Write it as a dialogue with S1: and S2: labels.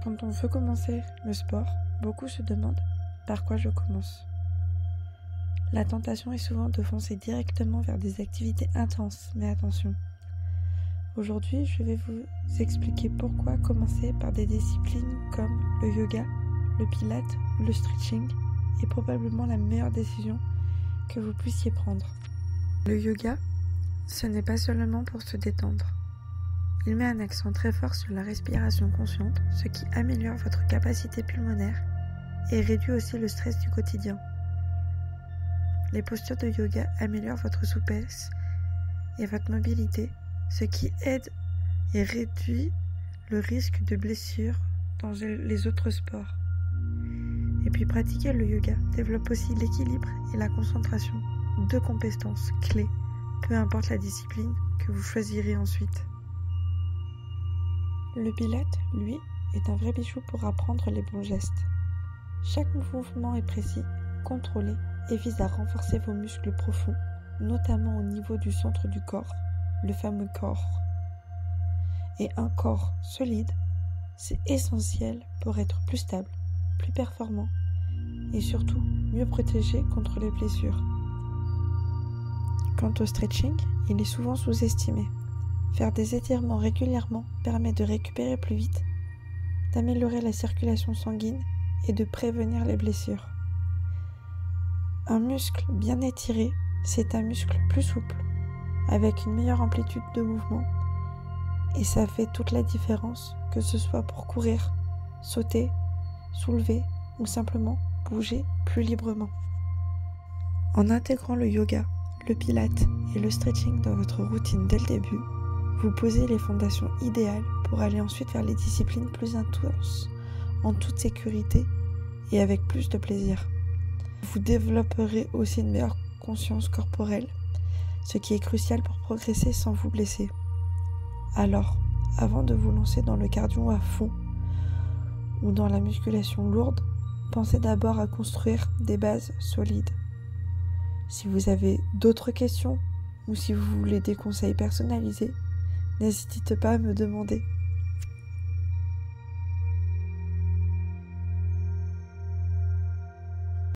S1: Quand on veut commencer le sport, beaucoup se demandent par quoi je commence. La tentation est souvent de foncer directement vers des activités intenses, mais attention. Aujourd'hui, je vais vous expliquer pourquoi commencer par des disciplines comme le yoga, le pilate ou le stretching est probablement la meilleure décision que vous puissiez prendre. Le yoga, ce n'est pas seulement pour se détendre. Il met un accent très fort sur la respiration consciente, ce qui améliore votre capacité pulmonaire et réduit aussi le stress du quotidien. Les postures de yoga améliorent votre souplesse et votre mobilité, ce qui aide et réduit le risque de blessures dans les autres sports. Et puis pratiquer le yoga développe aussi l'équilibre et la concentration, deux compétences clés, peu importe la discipline que vous choisirez ensuite. Le pilate, lui, est un vrai bijou pour apprendre les bons gestes. Chaque mouvement est précis, contrôlé et vise à renforcer vos muscles profonds, notamment au niveau du centre du corps, le fameux corps. Et un corps solide, c'est essentiel pour être plus stable, plus performant et surtout mieux protégé contre les blessures. Quant au stretching, il est souvent sous-estimé. Faire des étirements régulièrement permet de récupérer plus vite, d'améliorer la circulation sanguine et de prévenir les blessures. Un muscle bien étiré, c'est un muscle plus souple, avec une meilleure amplitude de mouvement, et ça fait toute la différence, que ce soit pour courir, sauter, soulever ou simplement bouger plus librement. En intégrant le yoga, le pilate et le stretching dans votre routine dès le début, vous posez les fondations idéales pour aller ensuite vers les disciplines plus intenses, en toute sécurité et avec plus de plaisir. Vous développerez aussi une meilleure conscience corporelle, ce qui est crucial pour progresser sans vous blesser. Alors, avant de vous lancer dans le cardio à fond ou dans la musculation lourde, pensez d'abord à construire des bases solides. Si vous avez d'autres questions ou si vous voulez des conseils personnalisés, n'hésitez pas à me demander.